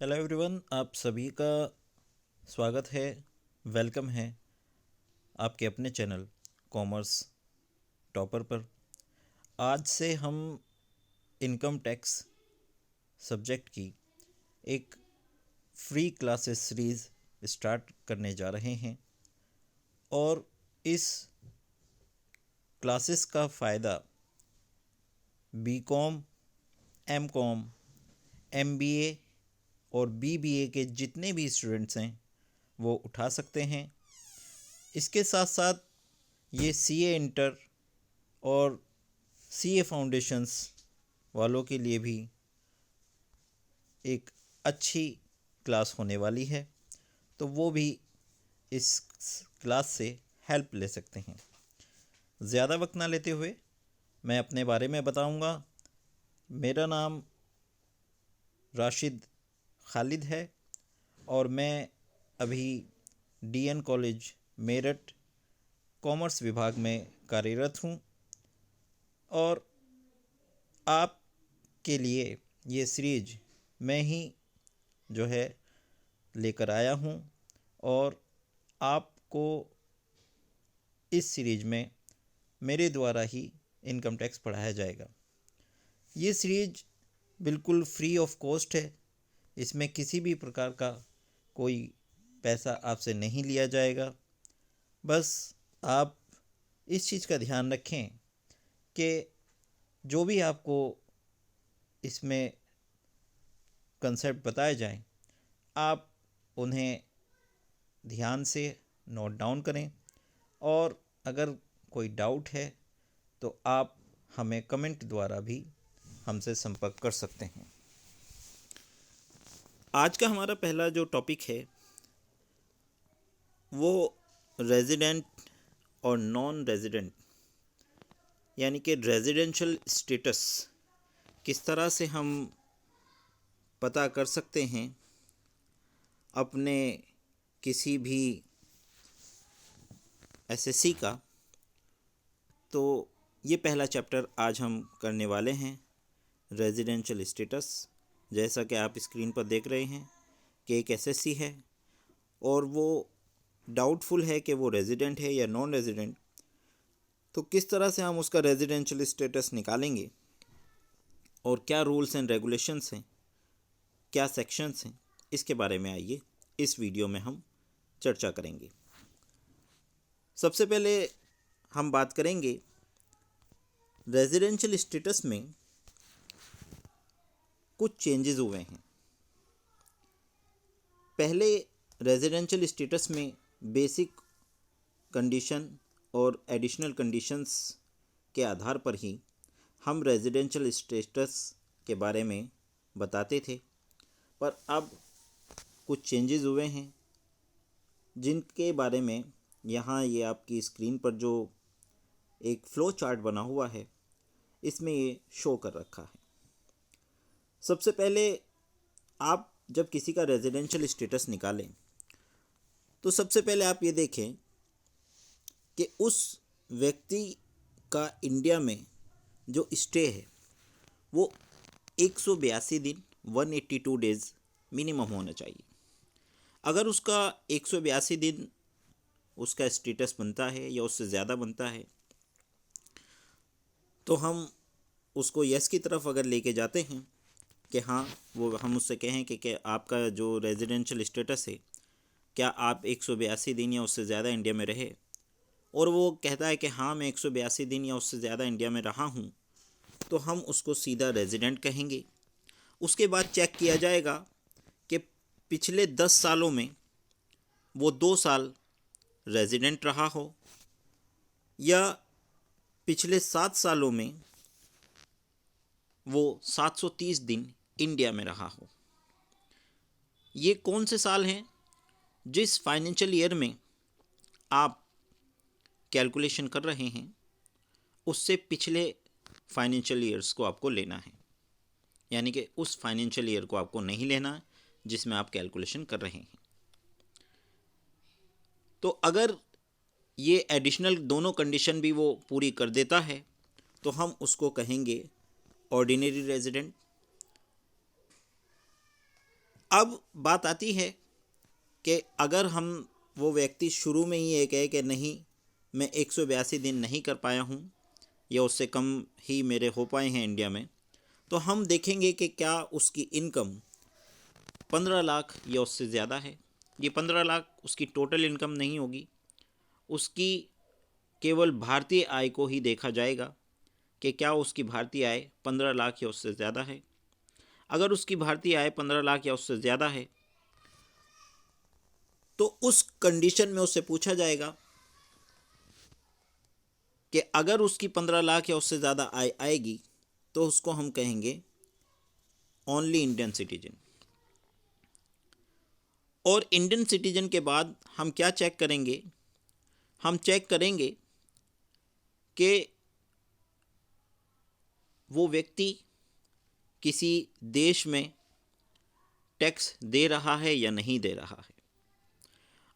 Hello everyone, आप सभी का स्वागत है। वेलकम है आपके अपने चैनल कॉमर्स टॉपर पर। आज से हम इनकम टैक्स सब्जेक्ट की एक फ्री क्लासेस सीरीज़ स्टार्ट करने जा रहे हैं और इस क्लासेस का फ़ायदा बीकॉम, एमकॉम, एमबीए और बीबीए के जितने भी स्टूडेंट्स हैं वो उठा सकते हैं। इसके साथ साथ ये सीए इंटर और सीए फाउंडेशंस वालों के लिए भी एक अच्छी क्लास होने वाली है, तो वो भी इस क्लास से हेल्प ले सकते हैं। ज़्यादा वक्त ना लेते हुए मैं अपने बारे में बताऊंगा। मेरा नाम राशिद खालिद है और मैं अभी डीएन कॉलेज मेरठ कॉमर्स विभाग में कार्यरत हूँ और आपके लिए ये सीरीज मैं ही जो है लेकर आया हूँ और आपको इस सीरीज में मेरे द्वारा ही इनकम टैक्स पढ़ाया जाएगा। ये सीरीज बिल्कुल फ्री ऑफ कॉस्ट है। इसमें किसी भी प्रकार का कोई पैसा आपसे नहीं लिया जाएगा। बस आप इस चीज़ का ध्यान रखें कि जो भी आपको इसमें कंसेप्ट बताए जाएं, आप उन्हें ध्यान से नोट डाउन करें और अगर कोई डाउट है तो आप हमें कमेंट द्वारा भी हमसे संपर्क कर सकते हैं। आज का हमारा पहला जो टॉपिक है वो रेजिडेंट और नॉन रेजिडेंट यानी कि रेजिडेंशियल स्टेटस किस तरह से हम पता कर सकते हैं अपने किसी भी एसएससी का। तो ये पहला चैप्टर आज हम करने वाले हैं, रेजिडेंशियल स्टेटस। जैसा कि आप स्क्रीन पर देख रहे हैं कि एक एसएससी है और वो डाउटफुल है कि वो रेजिडेंट है या नॉन रेजिडेंट। तो किस तरह से हम उसका रेजिडेंशियल स्टेटस निकालेंगे और क्या रूल्स एंड रेगुलेशंस हैं, क्या सेक्शंस हैं, इसके बारे में आइए इस वीडियो में हम चर्चा करेंगे। सबसे पहले हम बात करेंगे रेजिडेंशियल स्टेटस में कुछ चेंजेस हुए हैं। पहले रेजिडेंशियल स्टेटस में बेसिक कंडीशन और एडिशनल कंडीशंस के आधार पर ही हम रेजिडेंशियल स्टेटस के बारे में बताते थे, पर अब कुछ चेंजेस हुए हैं जिनके बारे में यहाँ ये आपकी स्क्रीन पर जो एक फ्लो चार्ट बना हुआ है इसमें ये शो कर रखा है। सबसे पहले आप जब किसी का रेजिडेंशियल स्टेटस निकालें तो सबसे पहले आप ये देखें कि उस व्यक्ति का इंडिया में जो स्टे है वो 182 दिन 182 डेज़ मिनिमम होना चाहिए। अगर उसका 182 दिन उसका स्टेटस बनता है या उससे ज़्यादा बनता है तो हम उसको यस की तरफ अगर लेके जाते हैं कि हाँ, वो हम उससे कहें कि आपका जो रेजिडेंशियल स्टेटस है, क्या आप 182 दिन या उससे ज़्यादा इंडिया में रहे, और वो कहता है कि हाँ मैं 182 दिन या उससे ज़्यादा इंडिया में रहा हूँ, तो हम उसको सीधा रेजिडेंट कहेंगे। उसके बाद चेक किया जाएगा कि पिछले 10 सालों में वो 2 साल रेजिडेंट रहा हो या पिछले 7 सालों में वो 730 दिन इंडिया में रहा हो। ये कौन से साल हैं? जिस फाइनेंशियल ईयर में आप कैलकुलेशन कर रहे हैं उससे पिछले फाइनेंशियल ईयर्स को आपको लेना है, यानी कि उस फाइनेंशियल ईयर को आपको नहीं लेना है जिसमें आप कैलकुलेशन कर रहे हैं। तो अगर ये एडिशनल दोनों कंडीशन भी वो पूरी कर देता है तो हम उसको कहेंगे ऑर्डिनरी रेजिडेंट। अब बात आती है कि अगर हम वो व्यक्ति शुरू में ही ये कहे कि नहीं, मैं 182 दिन नहीं कर पाया हूँ या उससे कम ही मेरे हो पाए हैं इंडिया में, तो हम देखेंगे कि क्या उसकी इनकम 15 लाख या उससे ज़्यादा है। ये 15 लाख उसकी टोटल इनकम नहीं होगी, उसकी केवल भारतीय आय को ही देखा जाएगा कि क्या उसकी भारतीय आय 15 लाख या उससे ज़्यादा है। अगर उसकी भारतीय आय 15 लाख या उससे ज़्यादा है तो उस कंडीशन में उससे पूछा जाएगा कि अगर उसकी 15 लाख या उससे ज़्यादा आय आएगी तो उसको हम कहेंगे ओनली इंडियन सिटीजन। और इंडियन सिटीजन के बाद हम क्या चेक करेंगे? हम चेक करेंगे कि वो व्यक्ति किसी देश में टैक्स दे रहा है या नहीं दे रहा है।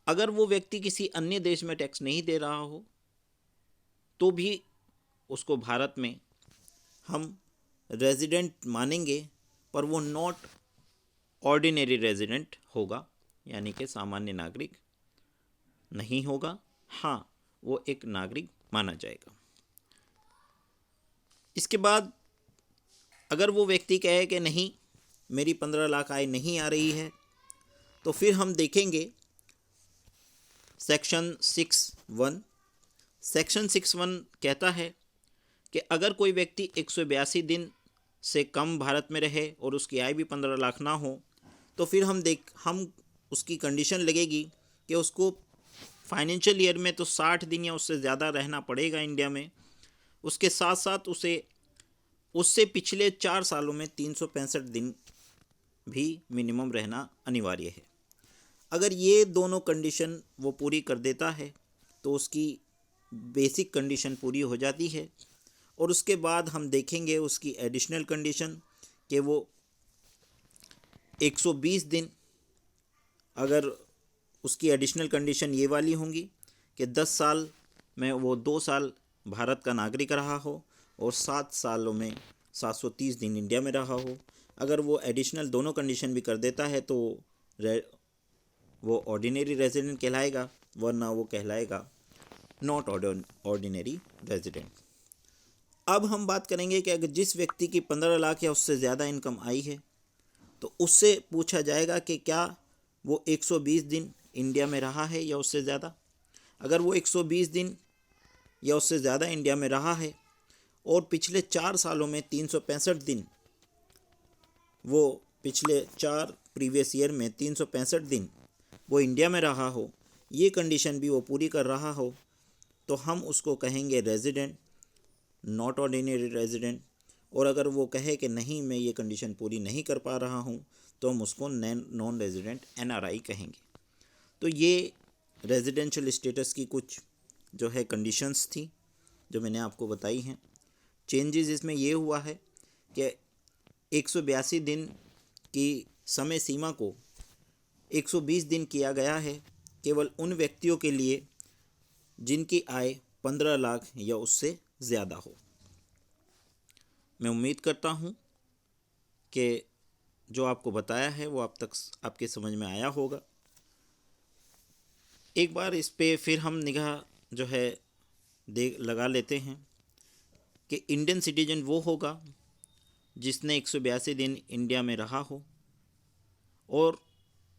अगर वो व्यक्ति किसी अन्य देश में टैक्स नहीं दे रहा हो तो भी उसको भारत में हम रेजिडेंट मानेंगे, पर वो नॉट ऑर्डिनरी रेजिडेंट होगा, यानी कि सामान्य नागरिक नहीं होगा। हाँ, वो एक नागरिक माना जाएगा। इसके बाद अगर वो व्यक्ति कहे कि नहीं, मेरी 15 लाख आय नहीं आ रही है, तो फिर हम देखेंगे सेक्शन 6(1). सेक्शन 6(1) कहता है कि अगर कोई व्यक्ति 182 दिन से कम भारत में रहे और उसकी आय भी 15 लाख ना हो, तो फिर हम उसकी कंडीशन लगेगी कि उसको फाइनेंशियल ईयर में तो 60 दिन या उससे ज़्यादा रहना पड़ेगा इंडिया में। उसके साथ साथ उससे पिछले 4 सालों में 365 दिन भी मिनिमम रहना अनिवार्य है। अगर ये दोनों कंडीशन वो पूरी कर देता है तो उसकी बेसिक कंडीशन पूरी हो जाती है। और उसके बाद हम देखेंगे उसकी एडिशनल कंडीशन कि वो 120 दिन, अगर उसकी एडिशनल कंडीशन ये वाली होंगी कि 10 साल में वो 2 साल भारत का नागरिक रहा हो और 7 सालों में 730 दिन इंडिया में रहा हो। अगर वो एडिशनल दोनों कंडीशन भी कर देता है तो वो ऑर्डिनरी रेजिडेंट कहलाएगा, वरना वो कहलाएगा नॉट ऑर्डिनरी रेजिडेंट। अब हम बात करेंगे कि अगर जिस व्यक्ति की 15 लाख या उससे ज़्यादा इनकम आई है तो उससे पूछा जाएगा कि क्या वो 120 दिन इंडिया में रहा है या उससे ज़्यादा। अगर वो 120 दिन या उससे ज़्यादा इंडिया में रहा है और पिछले 4 सालों में 365 दिन, वो पिछले 4 प्रीवियस ईयर में 365 दिन वो इंडिया में रहा हो, ये कंडीशन भी वो पूरी कर रहा हो, तो हम उसको कहेंगे रेजिडेंट, नॉट ऑर्डिनरी रेजिडेंट। और अगर वो कहे कि नहीं, मैं ये कंडीशन पूरी नहीं कर पा रहा हूँ, तो हम उसको नॉन रेजिडेंट NRI कहेंगे। तो ये रेजिडेंशियल स्टेटस की कुछ जो है कंडीशंस थी जो मैंने आपको बताई हैं। चेंजेस इसमें ये हुआ है कि 182 दिन की समय सीमा को 120 दिन किया गया है केवल उन व्यक्तियों के लिए जिनकी आय 15 लाख या उससे ज़्यादा हो। मैं उम्मीद करता हूँ कि जो आपको बताया है वो आप तक आपके समझ में आया होगा। एक बार इस पे फिर हम निगाह जो है लगा लेते हैं कि इंडियन सिटीजन वो होगा जिसने 182 दिन इंडिया में रहा हो, और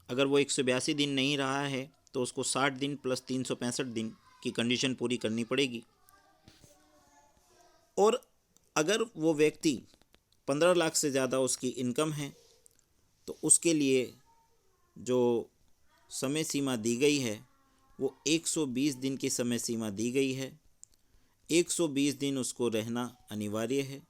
अगर वो 182 दिन नहीं रहा है तो उसको 60 दिन प्लस 365 दिन की कंडीशन पूरी करनी पड़ेगी। और अगर वो व्यक्ति 15 लाख से ज़्यादा उसकी इनकम है तो उसके लिए जो समय सीमा दी गई है वो 120 दिन की समय सीमा दी गई है। 120 दिन उसको रहना अनिवार्य है।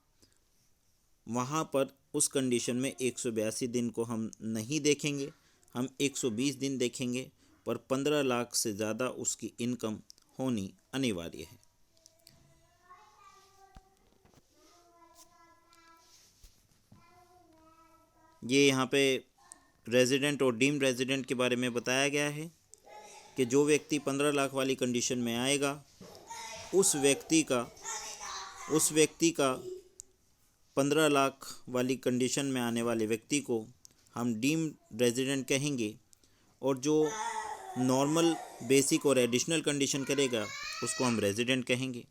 वहाँ पर उस कंडीशन में 182 दिन को हम नहीं देखेंगे, हम 120 दिन देखेंगे, पर 15 लाख से ज़्यादा उसकी इनकम होनी अनिवार्य है। ये यहाँ पे रेजिडेंट और डीम्ड रेजिडेंट के बारे में बताया गया है कि जो व्यक्ति 15 लाख वाली कंडीशन में आएगा उस व्यक्ति का 15 लाख वाली कंडीशन में आने वाले व्यक्ति को हम डीम्ड रेजिडेंट कहेंगे, और जो नॉर्मल, बेसिक और एडिशनल कंडीशन करेगा उसको हम रेजिडेंट कहेंगे।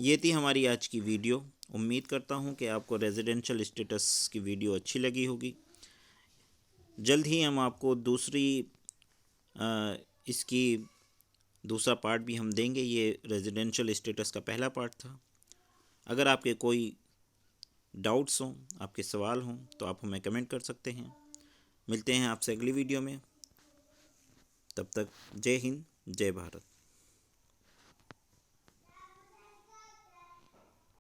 ये थी हमारी आज की वीडियो। उम्मीद करता हूँ कि आपको रेजिडेंशियल स्टेटस की वीडियो अच्छी लगी होगी। जल्द ही हम आपको इसकी दूसरा पार्ट भी हम देंगे। ये रेजिडेंशियल स्टेटस का पहला पार्ट था। अगर आपके कोई डाउट्स हों, आपके सवाल हों, तो आप हमें कमेंट कर सकते हैं। मिलते हैं आपसे अगली वीडियो में। तब तक जय हिंद, जय भारत।